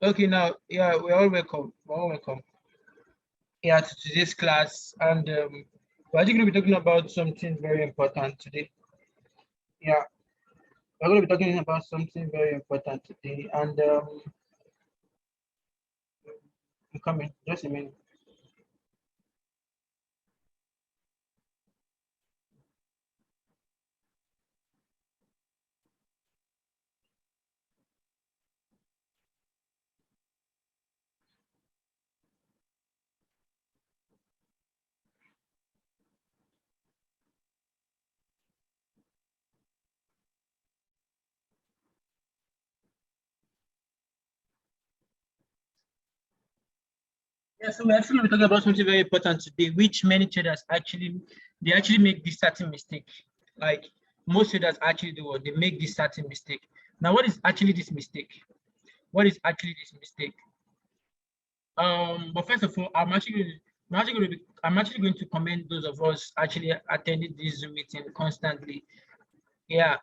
Okay, now, yeah, we're all welcome. We're all welcome. Yeah, to today's class, and we're actually going to be talking about something very important today. Yeah, we're going to be talking about something very important today, and I'm coming. Just a minute. Yeah, so we're actually going to be talking about something very important today, which many traders actually make this certain mistake. Like most traders actually do what they make this certain mistake. Now, what is actually this mistake? What is actually this mistake? But first of all, I'm actually going to commend those of us actually attending this Zoom meeting constantly. Yeah,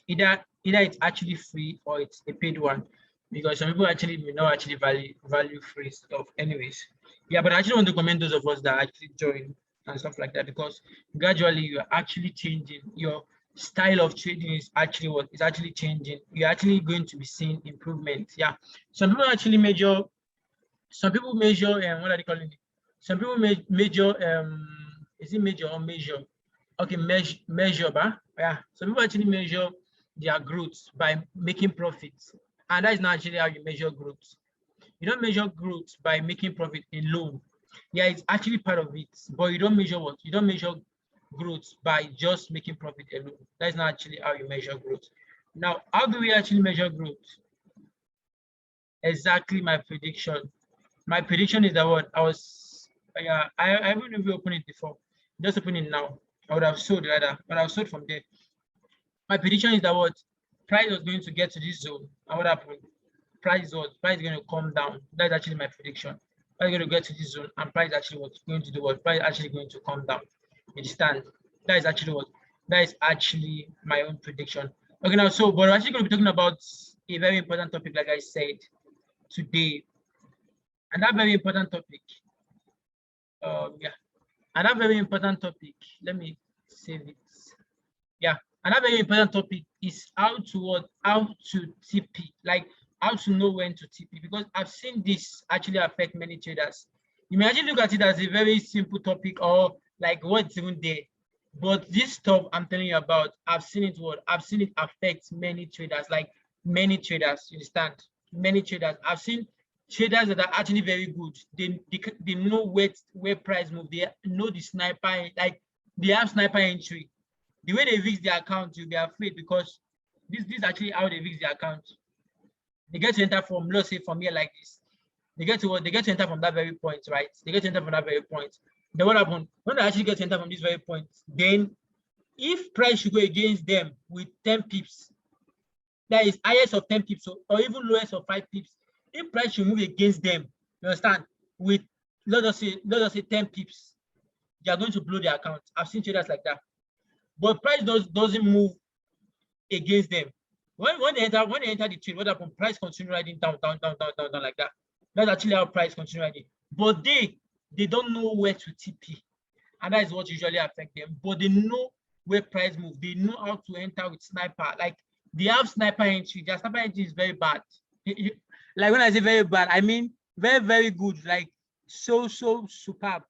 either it's actually free or it's a paid one, because some people actually may not actually value free stuff anyways. Yeah, but I actually want to commend those of us that actually join and stuff like that, because gradually you're actually changing your style of trading is actually what is actually changing. You're actually going to be seeing improvement. Yeah, some people actually measure some people measure what are they calling it? Some people measure is it measure or measure? Okay, measure, bah? Yeah. Some people actually measure their growth by making profits. And that is not actually how you measure growth. You don't measure growth by making profit alone. Yeah, it's actually part of it, but you don't measure what? You don't measure growth by just making profit alone. That's not actually how you measure growth. Now, how do we actually measure growth? Exactly my prediction. My prediction is that what I was, yeah, I haven't even opened it before. Just open it now. I would have sold rather, but I've sold from there. My prediction is that what price was going to get to this zone. And what happened? Price is going to come down. That's actually my prediction. Price is going to get to this zone, and price actually what's going to do what? Price actually going to come down. You understand? That is actually what that is actually my own prediction. Okay, now so but we're actually going to be talking about a very important topic, like I said today. And that very important topic, yeah, and that very important topic, let me save it. Yeah, another very important topic is how to TP, like how to know when to TP, because I've seen this actually affect many traders. You may actually look at it as a very simple topic or like what's even there. But this stuff I'm telling you about, I've seen it affect many traders, like many traders, you understand? Many traders. I've seen traders that are actually very good. They know where price move, they know the sniper, like they have sniper entry. The way they fix their account, you'll be afraid, because this is actually how they fix their account. They get to enter from, let's say from here like this. They get to enter from that very point, right? They get to enter from that very point. Then what happens? When they actually get to enter from this very point, then if price should go against them with 10 pips, that is highest of 10 pips or even lowest of 5 pips, if price should move against them, you understand, with let us say 10 pips, they are going to blow their account. I've seen traders like that. But price doesn't move against them. When they enter the trade, what happens? Price continue riding down, down, down, down, down, down like that. That's actually how price continue riding. But they don't know where to TP, and that is what usually affect them. But they know where price move. They know how to enter with sniper. Like they have sniper entry. Their sniper entry is very bad. Like when I say very bad, I mean very, very good. Like so superb.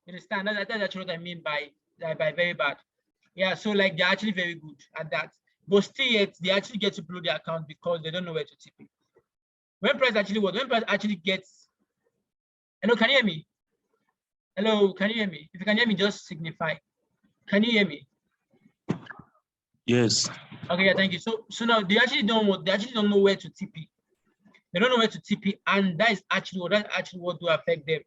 You understand? That's actually what I mean by very bad. Yeah, so like they're actually very good at that. But still yet they actually get to blow their account because they don't know where to TP. When price actually gets, hello, can you hear me? Hello, can you hear me? If you can hear me, just signify. Can you hear me? Yes. Okay, yeah, thank you. So now they actually don't know where to TP. They don't know where to TP, and that's actually what will affect them.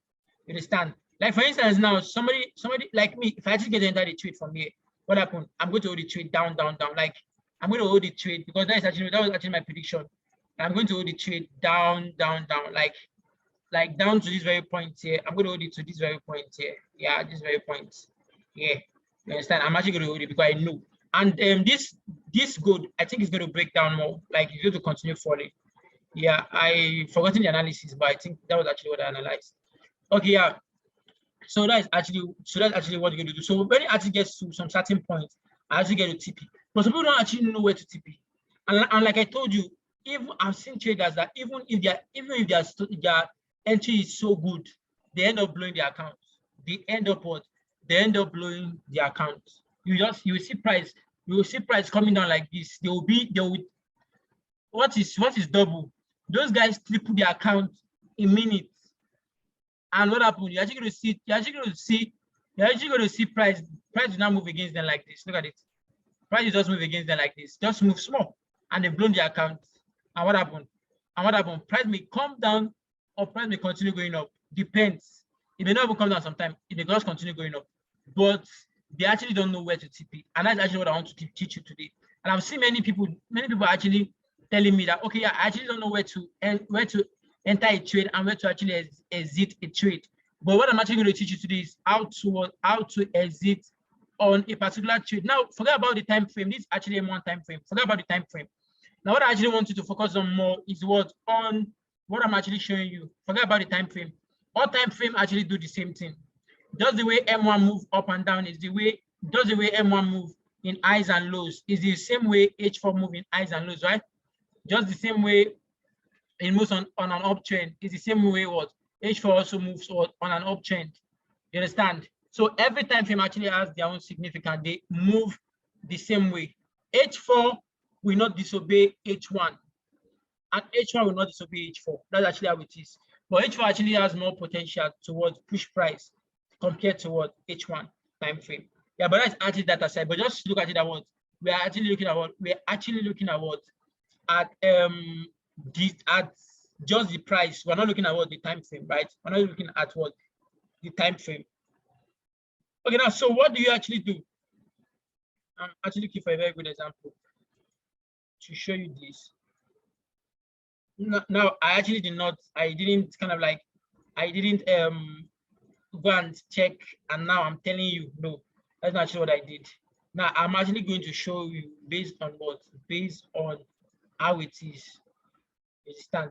You understand? Like for instance, now somebody like me, if I actually get into the trade from here, what happened? I'm going to hold the trade down, down, down. Like I'm going to hold the trade because that was actually my prediction. I'm going to hold the trade down, down, down, like down to this very point here. I'm going to hold it to this very point here. Yeah, this very point. Yeah, you understand? I'm actually going to hold it because I know. And this gold, I think, is going to break down more. Like it's going to continue falling. Yeah, I forgotten the analysis, but I think that was actually what I analyzed. Okay, yeah. So that's actually what you're going to do. So when it actually gets to some certain point, I actually get to TP. But some people don't actually know where to TP. And like I told you, even I've seen traders that even if their entry is so good, they end up blowing their account. They end up what? They end up blowing their account. You will see price coming down like this. They will what is double? Those guys triple their account in minutes. And what happened? You're actually going to see price will not move against them like this. Look at it. Price just move against them like this. Just move small. And they've blown their account. And what happened? Price may come down or price may continue going up. Depends. It may not even come down sometime. It may just continue going up. But they actually don't know where to TP. And that's actually what I want to teach you today. And I've seen many people actually telling me that, okay, yeah, I actually don't know where to enter a trade and where to actually exit a trade. But what I'm actually going to teach you today is how to exit on a particular trade. Now, forget about the time frame. This is actually a M1 time frame. Forget about the time frame. Now, what I actually want you to focus on more is what I'm actually showing you. Forget about the time frame. All time frame actually do the same thing. Just the way M1 move up and down is the way M1 move in highs and lows is the same way H4 move in highs and lows, right? Just the same way it moves on an uptrend is the same way what H4 also moves on an uptrend. You understand? So every time frame actually has their own significance. They move the same way. H4 will not disobey H1, and H1 will not disobey H4. That's actually how it is. But H4 actually has more potential towards push price compared to what H1 time frame. Yeah, but that's actually that aside. But just look at it at what we're actually looking at. At just the price. We're not looking at what the time frame, right? We're not looking at what the time frame. Okay, now, so what do you actually do? I'm actually looking for a very good example to show you this. Now, I didn't go and check, and now I'm telling you, no, that's not actually what I did. Now, I'm actually going to show you based on what? Based on how it is.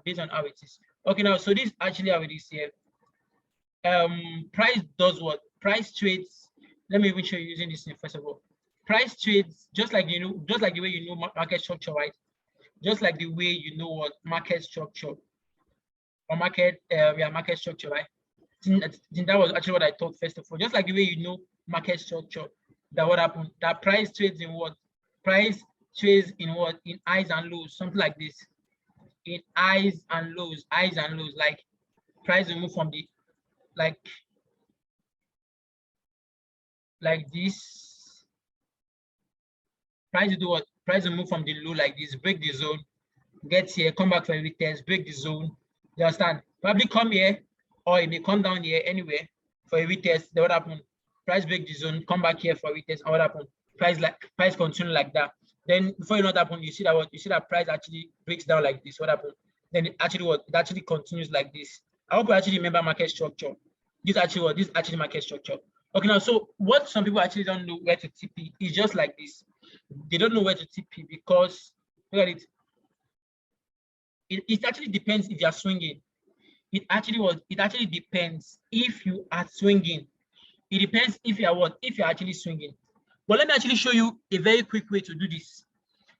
Based on how it is. Okay, now, so this is actually how it is here. Price does what? Price trades. Let me even show you using this first of all. Price trades just like the way you know market structure, right? Just like the way you know what market structure or market structure, right? That was actually what I thought first of all. Just like the way you know market structure, that what happened? That price trades in what? Price trades in what? In highs and lows, something like this. In highs and lows, like price will move from the like this. Price will do what? Price will move from the low like this, break the zone, get here, come back for a retest, break the zone. You understand? Probably come here, or it may come down here anywhere for a retest. Then what happened? Price break the zone, come back here for a retest, and what happened? Price continue like that. Then before you know what happened, you see that price actually breaks down like this. What happened? Then it actually continues like this. I hope you actually remember market structure. This is actually market structure. Okay, now so what some people actually don't know where to TP is just like this. They don't know where to TP because look at it. It actually depends if you are swinging. It actually depends if you are swinging. It depends if you are what? If you're actually swinging. But let me actually show you a very quick way to do this.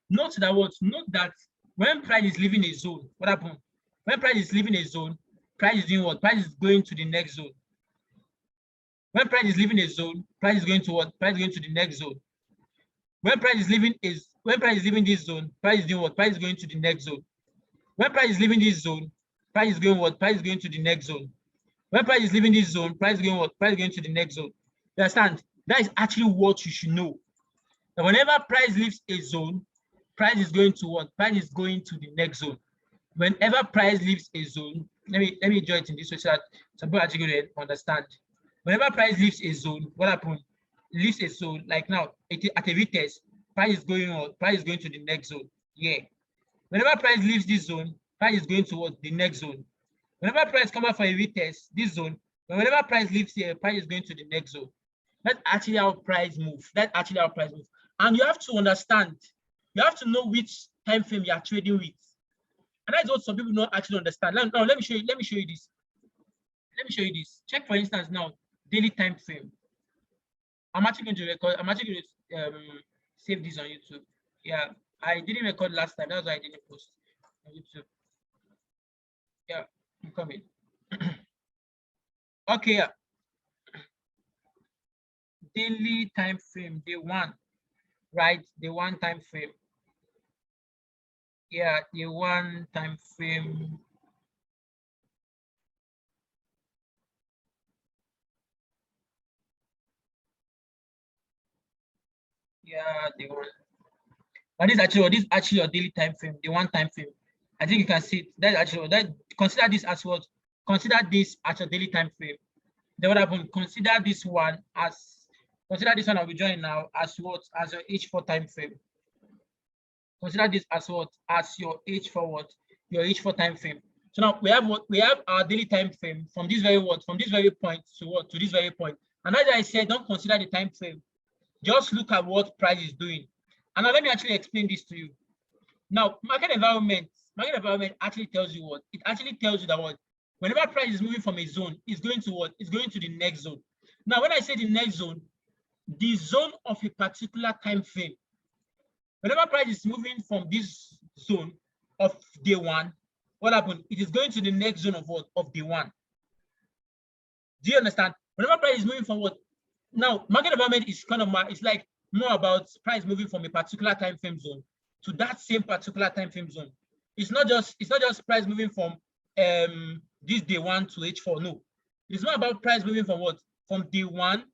Note that when price is leaving a zone, what happens? When price is leaving a zone, price is doing what? Price is going to the next zone. When price is leaving a zone, price is going to what? Price is going to the next zone. When price is leaving this zone, price is doing what? Price is going to the next zone. When price is leaving this zone, price is going what? Price is going to the next zone. When price is leaving this zone, price is going what? Price is going to the next zone. You understand? That is actually what you should know. That whenever price leaves a zone, price is going to what? Price is going to the next zone. Whenever price leaves a zone, let me draw it in this way so that some people actually going to understand. Whenever price leaves a zone, what happens? Leaves a zone, like now, at a retest, price is going on, price is going to the next zone. Yeah. Whenever price leaves this zone, price is going towards the next zone. Whenever price comes out for a retest, this zone, but whenever price leaves here, price is going to the next zone. That's actually how price moves. And you have to understand, you have to know which time frame you are trading with. And that's what some people don't actually understand. Now, let me show you. Let me show you this. Let me show you this. Check, for instance, now daily time frame. I'm actually going to record. I'm actually going to save this on YouTube. Yeah, I didn't record last time. That's why I didn't post on YouTube. Yeah, I'm coming. Okay, yeah. Daily time frame, day one, right? The one time frame. Yeah, the one time frame. Yeah, the one. But this actually your daily time frame, the one time frame. I think you can see it. That's actually that. Consider this as what? Consider this as your daily time frame. Then what happened? Consider this one I'll be drawing now as what? As your H4 time frame. Consider this as what? As your H4 what? Your H4 time frame. So now we have our daily time frame from this very what? From this very point to what? To this very point. And as I said, don't consider the time frame. Just look at what price is doing. And now let me actually explain this to you. Now, market environment actually tells you what? It actually tells you that what? Whenever price is moving from a zone, it's going to what? It's going to the next zone. Now, when I say the next zone, the zone of a particular time frame. Whenever price is moving from this zone of day one, what happened? It is going to the next zone of what? Of day one. Do you understand? Whenever price is moving from what? Now, market environment is kind of it's like more about price moving from a particular time frame zone to that same particular time frame zone. It's not just price moving from this day one to H4. No, it's not about price moving from what? From day one.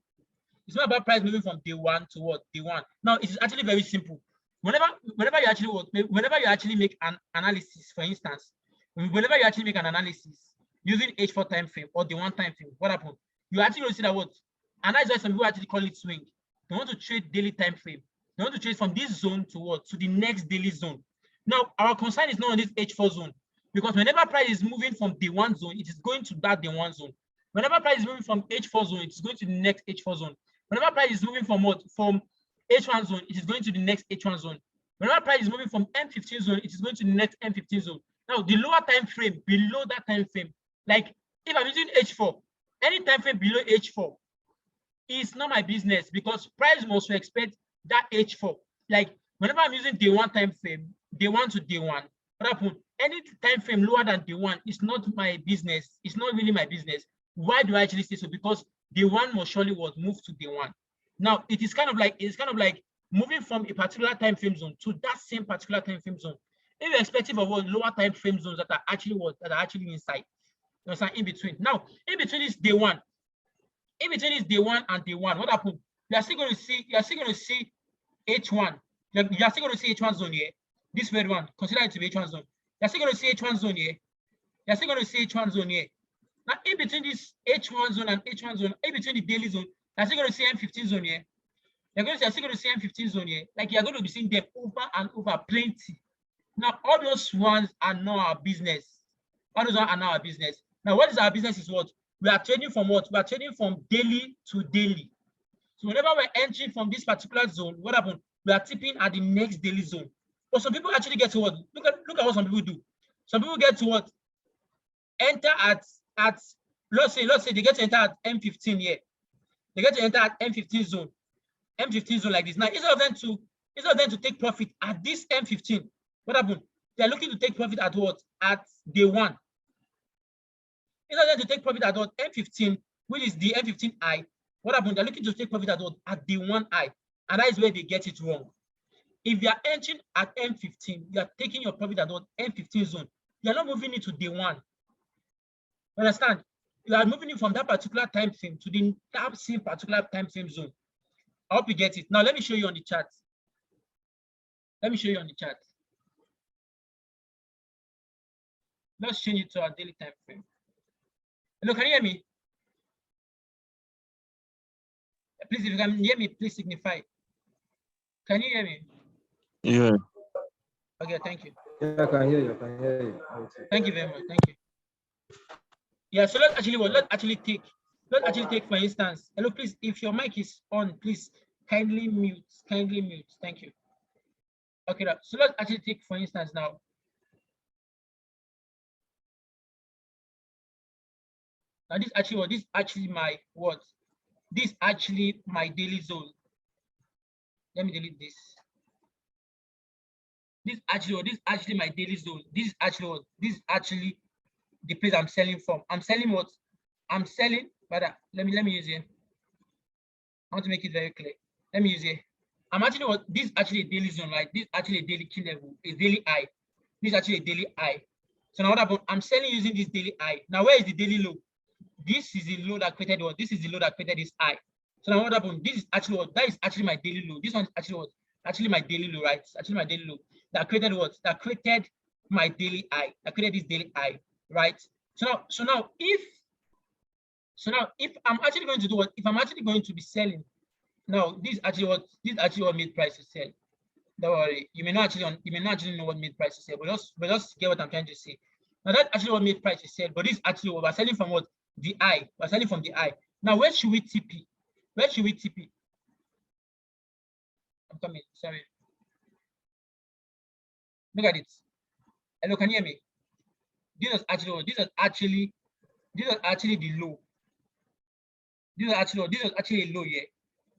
It's not about price moving from day one to what? Day one. Now, it's actually very simple. Whenever you actually make an analysis, for instance, whenever you actually make an analysis using H4 time frame or the one time frame, what happened? You actually going to see that what? And that's why some people actually call it swing. They want to trade daily time frame. They want to trade from this zone to what? To the next daily zone. Now, our concern is not on this H4 zone, because whenever price is moving from the one zone, it is going to that the one zone. Whenever price is moving from H4 zone, it is going to the next H4 zone. Whenever price is moving from what? From H1 zone, it is going to the next H1 zone. Whenever price is moving from M15 zone, it is going to the next M15 zone. Now, the lower time frame below that time frame, like if I'm using H4, any time frame below H4 is not my business, because price must expect that H4. Like whenever I'm using day one time frame, day one to day one, what happened? Any time frame lower than day one is not my business. It's not really my business. Why do I actually say so? Because day one must surely what move to day one. Now it's kind of like moving from a particular time frame zone to that same particular time frame zone, irrespective of what lower time frame zones that are actually inside. You understand? In between. Now, in between is day one. In between is day one and day one. What happened? You are still going to see H1. You are still going to see H1 zone here. This red one, consider it to be H1 zone. You are still going to see H1 zone here. You are still going to see H1 zone here. Now, in between this H1 zone and H1 zone, in between the daily zone, you're still going to see M15 zone here. You're still going to see M15 zone here. Like you're going to be seeing them over and over plenty. Now, all those ones are not our business. All those ones are not our business. Now, what is our business is what? We are trading from what? We are trading from daily to daily. So whenever we're entering from this particular zone, what happened? We are tipping at the next daily zone. But some people actually get to what? Look at what some people do. Some people get to what? Enter at let's say they get to enter at M15 here. They get to enter at M15 zone. M15 zone like this. Now, instead of them to take profit at this M15, what happened? They're looking to take profit at what? At day one. Instead of them to take profit at what? M15, which is the M15I. What happened? They're looking to take profit at what? At the 1I. And that is where they get it wrong. If you are entering at M15, you are taking your profit at what? M15 zone. You are not moving it to day one. Understand? You are moving it from that particular time frame to that same particular time frame zone. I hope you get it. Now, let me show you on the chart. Let's change it to our daily time frame. Hello, can you hear me? Please, if you can hear me, please signify. Can you hear me? Yeah. Okay, thank you. Yeah, I can hear you. Thank you very much. Thank you. Yeah, so let's actually take, for instance, hello, please, if your mic is on, please kindly mute. Thank you. Okay, so let's actually take, for instance, now, Now this actually what? This actually my what? This actually my daily zone. Let me delete this. This actually what? This actually my daily zone. This is actually what? This is actually the place I'm selling from. I'm selling what? I'm selling, but let me use it. I want to make it very clear. Let me use it. I'm actually what? This is actually a daily zone, right? This is actually a daily key level, a daily high. This is actually a daily high. So now what happened? I'm selling using this daily high. Now where is the daily low? This is the low that created what? This is the low that created this high. So now what happened? This is actually what? That is actually my daily low. This one is actually what? Actually my daily low, right? It's actually my daily low that created what? That created my daily high. That created this daily high, right? So now if I'm actually going to do what? If I'm actually going to be selling, now this is actually what made price to sell. Don't worry, you may not actually know what made price to sell, but just get what I'm trying to say. Now that's actually what made price to sell, but this is actually what we're selling from what? The eye. We're selling from the eye. Now where should we TP? Where should we TP? I'm coming, sorry. Look at it. Hello, can you hear me? This is actually the low. This is actually a low here.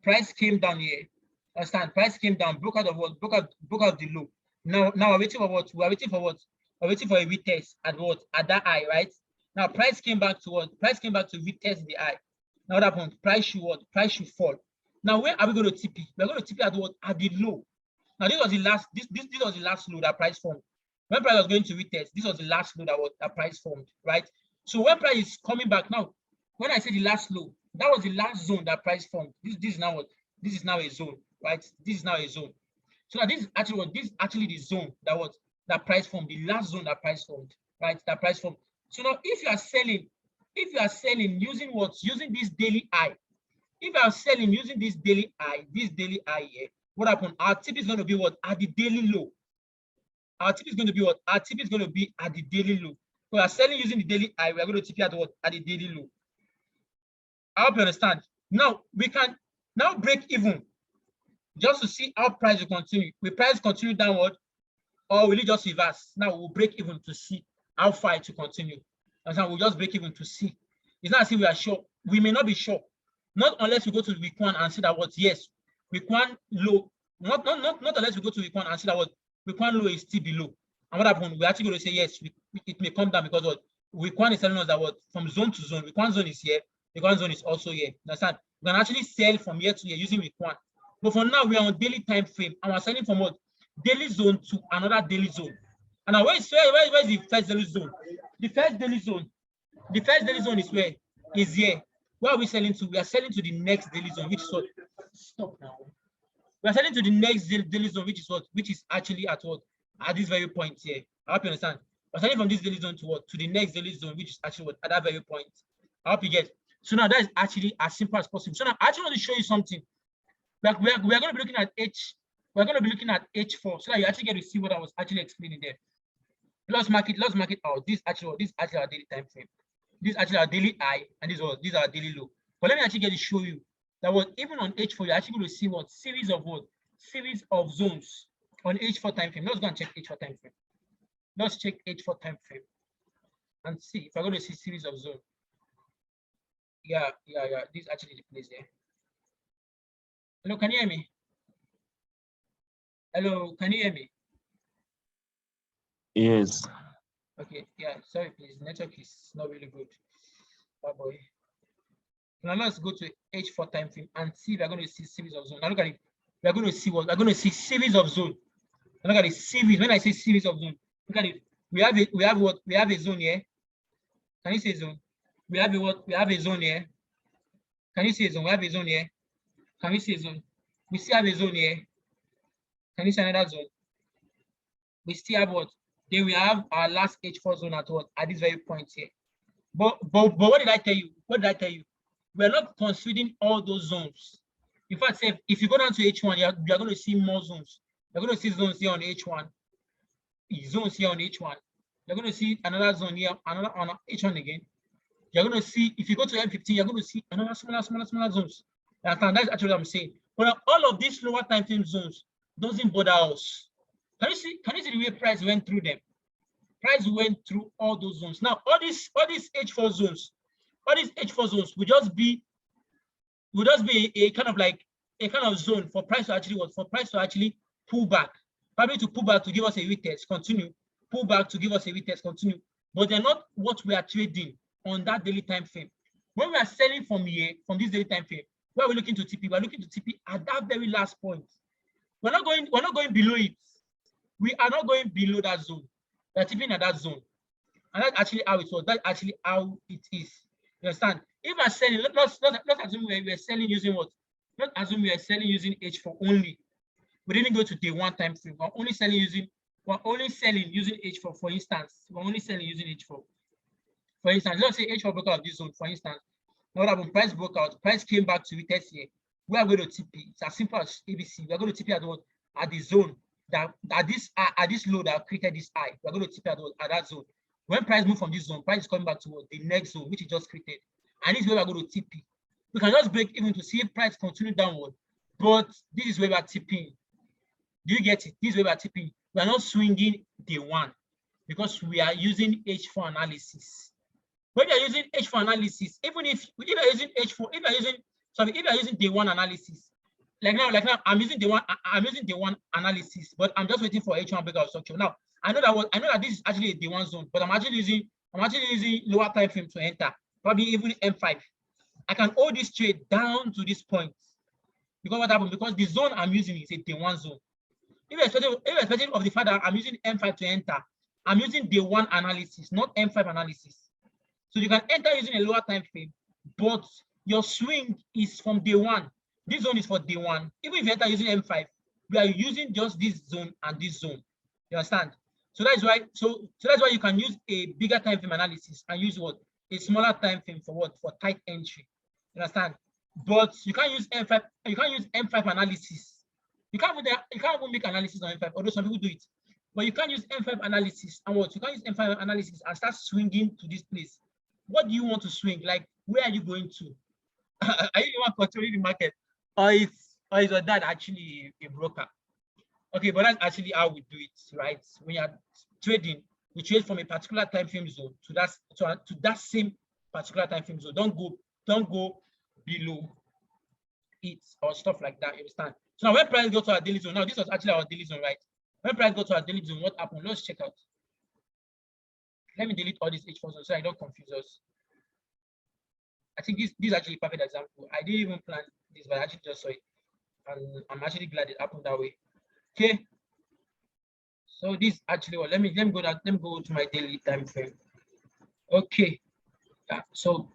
Price came down here. Understand? Price came down, broke out of what? Broke out the low. Now we're waiting for what? We're waiting for what? We're waiting for a retest at what? At that high, right? Now price came back to what? Price came back to retest the high. Now what happened? Price should what? Price should fall. Now where are we going to TP? We're going to TP at what? At the low. Now this was the last. This was the last low that price formed. When price was going to retest, this was the last low that price formed, right? So when price is coming back now, when I say the last low, that was the last zone that price formed. This is now what? This is now a zone, right? This is now a zone. So now this is actually what? This is actually the zone that price formed, the last zone that price formed, right? That price formed. So now if you are selling using what? Using this daily high. If you are selling using this daily high here, what happened? Our tip is going to be what? At the daily low. Our tip is going to be what? Our tip is going to be at the daily low. We are selling using the daily high. We are going to TP at what? At the daily low. I hope you understand. Now we can now break even just to see how price will continue. Will price continue downward or will it just reverse? Now we'll break even to see how far it will continue. And so we'll just break even to see. It's not as if we are sure. We may not be sure. Not unless we go to week one and see that what? Yes, week one low. Not unless we go to week one and see that what? Week one low is still below. And what happened? We're actually going to say yes, it may come down because what? Week one is telling us that what? From zone to zone. Week one zone is here. Week one zone is also here. Understand? We can actually sell from here to here using week one. But for now, we are on daily time frame and we're selling from what? Daily zone to another daily zone. And now where is the first daily zone? The first daily zone is where? Is here. Where are we selling to? We are selling to the next daily zone, which is what? Stop now. We are selling to the next daily zone, which is what? Which is actually at what? At this very point here. I hope you understand. We're selling from this daily zone to what? To the next daily zone, which is actually what? At that very point. I hope you get. So now that is actually as simple as possible. So now I actually want to show you something. We are going to be looking at H. We're going to be looking at H4 so that you actually get to see what I was actually explaining there. Let's mark it out. This is actually our daily time frame. This is actually our daily high, and this is our daily low. But let me actually get to show you that what even on H4, you're actually going to see what? Series of zones on H4 time frame. Let's go and check H4 time frame. Let's check H4 time frame and see if I'm going to see series of zones. Yeah. This is actually the place there. Hello, can you hear me? Hello, can you hear me? Yes. Okay, yeah, sorry, please. Network is not really good. Bye boy. Now let's go to H4 time frame and see if we're going to see series of zone. Now look at it. We're going to see what? We're going to see series of zone. Now look at it. Series. When I say series of zone, look at it. We have what? We have a zone here. Can you see a zone? We have a what? We have a zone here. Can you see a zone? We have a zone here. Can we see a zone? We still have a zone here. Can you see another zone? We still have what? Then we have our last H4 zone at what? At this very point here. But what did I tell you? What did I tell you? We're not considering all those zones. In fact, if you go down to H1, you're going to see more zones. You're going to see zones here on H1, zones here on H1. You're going to see another zone here, another on H1 again. You're going to see, if you go to M15, you're going to see another smaller zones. That's actually what I'm saying. But all of these lower time frame zones doesn't bother us. Can you see the way price went through them? Price went through all those zones. Now, all these H4 zones, all these H4 zones will just be a kind of like a kind of zone for price to actually what? For price to actually pull back, probably to pull back to give us a retest, continue, pull back to give us a retest, continue. But they're not what we are trading on that daily time frame. When we are selling from here, from this daily time frame, where are we looking to TP? We're looking to TP at that very last point. We're not going below it. We are not going below that zone. We're TPing at that zone. And that's actually how it was. That's actually how it is. You understand? If we're selling, let's assume we're selling using what? Let's assume we are selling using H4 only. We didn't go to day one time frame. We're only selling using H4, for instance. We're only selling using H4. For instance, let's say H4 broke out of this zone, for instance. Now what happened? Price broke out, price came back to retest here. We are going to TP. It's as simple as ABC. We are going to TP at what? At the zone that at this low that created this high. We're going to TP at that zone. When price move from this zone, price is coming back to the next zone, which is just created. And this is where we're going to TP. We can just break even to see if price continue downward. But this is where we are TPing. Do you get it? This is where we are TPing. We are not swinging day one because we are using H4 analysis. When we are using H4 analysis, even if you are using H4, if you are using day one analysis, like now, I'm using day one analysis, but I'm just waiting for H1 breakout structure. Now, I know that this is actually a day one zone, but I'm actually using lower time frame to enter, probably even M5. I can hold this trade down to this point. Because what happened? Because the zone I'm using is a day one zone. Irrespective of the fact that I'm using M5 to enter, I'm using day one analysis, not M5 analysis. So you can enter using a lower time frame, but your swing is from day one. This zone is for day one. Even if you enter using M5, we are using just this zone and this zone. You understand? So that's why. So that's why you can use a bigger time frame analysis and use what? A smaller time frame for what? For tight entry. You understand? But you can't use M5. You can't use M5 analysis. You can't even make analysis on M5, although some people do it. But you can't use M5 analysis and what? You can't use M5 analysis and start swinging to this place. What do you want to swing? Like, where are you going to? Are you the one controlling the market? Or is your dad actually a broker? Okay, but that's actually how we do it, right? When you're trading, we trade from a particular time frame zone to that same particular time frame zone. Don't go below it or stuff like that. You understand? So now when price go to our daily zone, now this was actually our daily zone, right? When price go to our daily zone, what happened? Let's check out. Let me delete all these H4 zones so I don't confuse us. I think this is actually a perfect example. I didn't even plan this, but I actually just saw it. And I'm actually glad it happened that way. Okay. So this actually let me go to my daily time frame. Okay. Yeah. So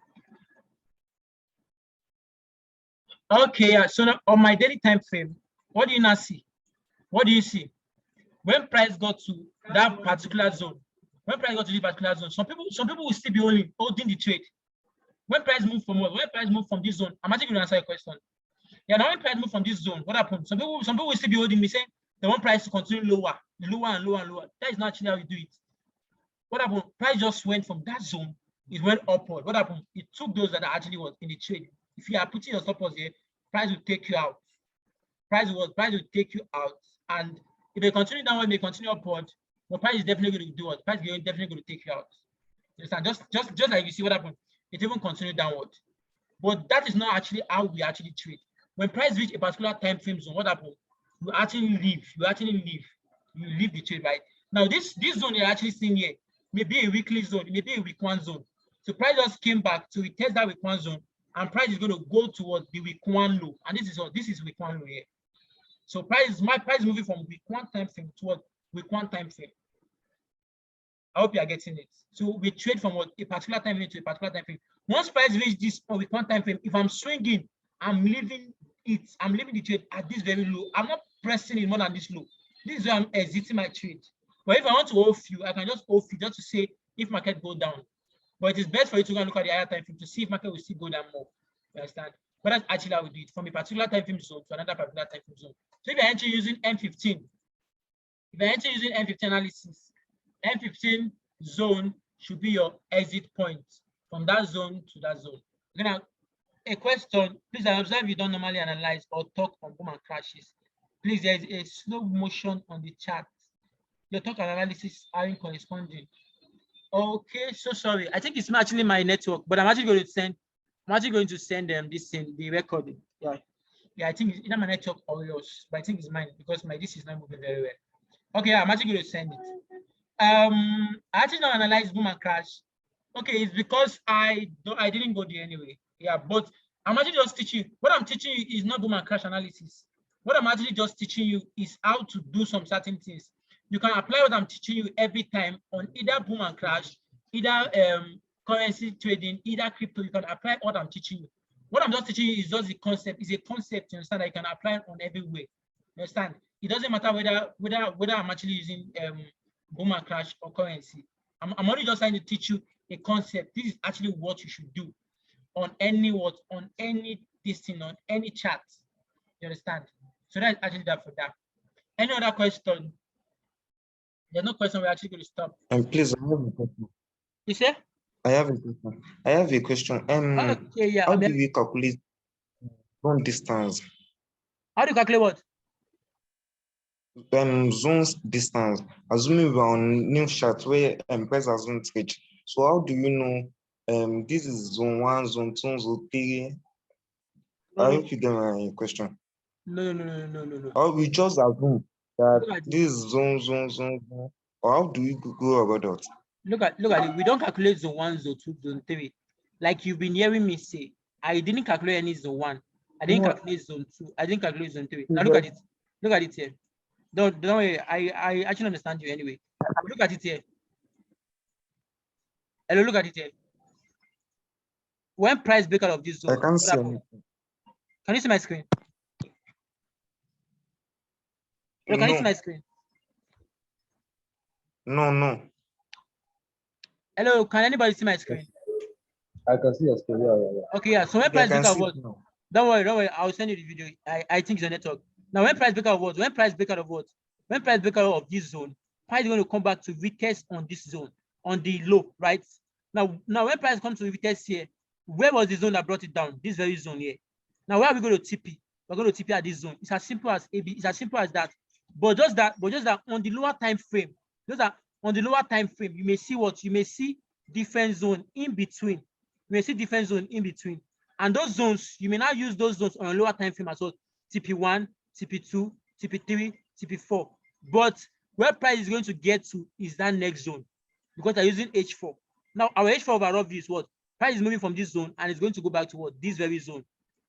okay, yeah. So now on my daily time frame, what do you now see? What do you see? When price got to that particular zone, when price got to this particular zone, some people will still be holding the trade. When price move from what? When price move from this zone, I'm actually going to answer your question. Yeah, now when price move from this zone, what happened? Some people will still be holding me saying they want price to continue lower and lower. That is not actually how you do it. What happened? Price just went from that zone, it went upward. What happened? It took those that are actually was in the trade. If you are putting your stop loss here, price will take you out. Price will take you out. And if they continue downward, they continue upward, but price is definitely going to do what? Price is definitely going to take you out. You understand? Just like you see what happened, it even continued downward. But that is not actually how we actually trade. When price reach a particular time frame zone, what happens? You actually leave. You leave the trade, right? Now, this zone you're actually seeing here may be a weekly zone, it may be a week one zone. So price just came back to retest that week one zone, and price is going to go towards the week one low. And this is week one low here. So my price is moving from week one time frame towards week one time frame. I hope you are getting it. So we trade from a particular time frame to a particular time frame. Once price reach this week one time frame, if I'm swinging, I'm leaving the trade at this very low. I'm not pressing it more than this low. This is where I'm exiting my trade. But if I want to hold few, I can just hold few just to say if market go down. But it is best for you to go and look at the higher time frame to see if market will still go down more. You understand? But that's actually how we do it, from a particular time frame zone to another particular time frame zone. So if you're actually using M15, analysis, M15 zone should be your exit point from that zone to that zone. Now, a question, please, I observe you don't normally analyze or talk on boom and crashes. Please, there is a slow motion on the chart. Your talk and analysis aren't corresponding. Okay, so sorry. I think it's actually my network, but I'm actually going to send. I'm actually going to send them this thing, the recording. Yeah, yeah. I think it's either my network or yours, but I think it's mine because my this is not moving very well. Okay, yeah, I'm actually going to send it. I actually don't analyze boom and crash. Okay, it's because I didn't go there anyway. Yeah, but I'm actually just teaching. What I'm teaching you is not boom and crash analysis. What I'm actually just teaching you is how to do some certain things. You can apply what I'm teaching you every time on either boom and crash, either currency trading, either crypto. You can apply what I'm teaching you. What I'm just teaching you is just the concept. It's a concept, you understand, that you can apply on every way. You understand? It doesn't matter whether I'm actually using boom and crash or currency. I'm only just trying to teach you a concept. This is actually what you should do on any this thing, on any chart. You understand? So that's actually that for that. Any other question? There's no question. We're actually going to stop. Please, I have a question. You say? I have a question. I have a question. Okay, yeah. How do we calculate zone distance? How do you calculate what? Zones distance. Assuming we're on new chart where price has not reached. So how do you know this is zone 1, zone 2, zone 3? I hope you get my question. No. Or we just assume that this is zone. Or how do we go about that? Look at it. We don't calculate zone 1, zone 2, zone 3. Like you've been hearing me say, I didn't calculate any zone 1. I didn't calculate zone 2. I didn't calculate zone 3. Now look at it. Look at it here. Don't worry. I actually understand you anyway. But look at it here. Hello, look at it here. When price break out of this zone, I can't see anything. Can you see my screen? Hello, can you see my screen? No. Hello, can anybody see my screen? I can see your screen. Yeah. Okay, yeah. So when price break out what? Don't worry. I'll send you the video. I think it's a network. Now, when price break out of what? When price break out of what? When price break out of this zone, price is going to come back to retest on this zone, on the low, right? Now when price comes to retest here, where was the zone that brought it down? This very zone here. Now, where are we going to TP? We're going to TP at this zone. It's as simple as AB. It's as simple as that. But just that on the lower time frame, you may see what? You may see different zone in between. You may see different zone in between. And those zones, you may not use those zones on a lower time frame as well. TP1, TP2, TP3, TP4. But where price is going to get to is that next zone because they're using H4. Now, our H4 overall view is what? Price is moving from this zone and it's going to go back to what? This very zone.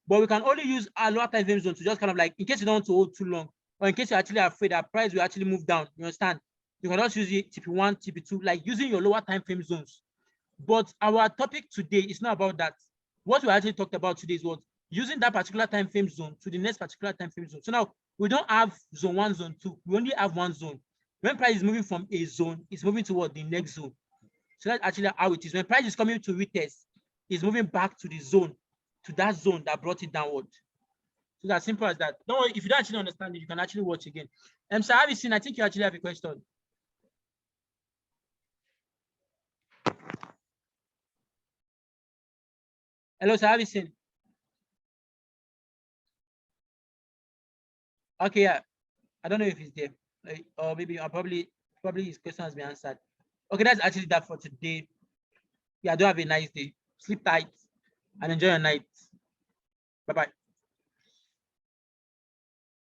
But we can only use our lower time frame zone to just kind of like, in case you don't want to hold too long, or in case you're actually afraid that price will actually move down, you understand? You can also use the TP1, TP2, like using your lower time frame zones. But our topic today is not about that. What we actually talked about today is what? Using that particular time frame zone to the next particular time frame zone. So now we don't have zone 1, zone 2. We only have one zone. When price is moving from a zone, it's moving toward the next zone. So that's actually how it is. When price is coming to retest, it's moving back to the zone, to that zone that brought it downward. So that's simple as that. Don't worry, if you don't actually understand it, you can actually watch again. So have you seen? I think you actually have a question. Hello, sir, have you seen? Okay, yeah. I don't know if he's there. Or maybe probably his question has been answered. Okay, that's actually that for today. Yeah, do have a nice day. Sleep tight and enjoy your night. Bye-bye.